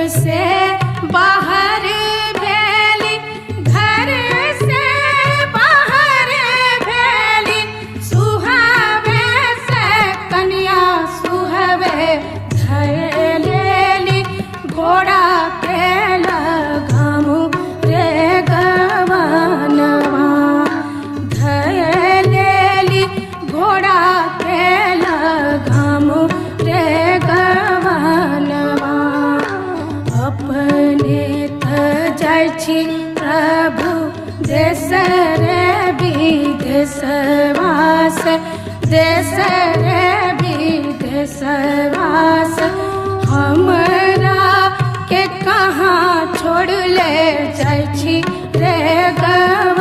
से बाहर भेली, घर से बाहर भेली, सुहावे से कन्या सुहावे धैलेली, घोड़ा के लगामु रे गवनवा, धैलेली घोड़ा के लगामु रे गवनवा। अपने त जाइ छी प्रभु देश रे विदेशवास, देश रे विदेशवास, हमरा के कहाँ छोड़ ले जाइ छी रे गवनवा।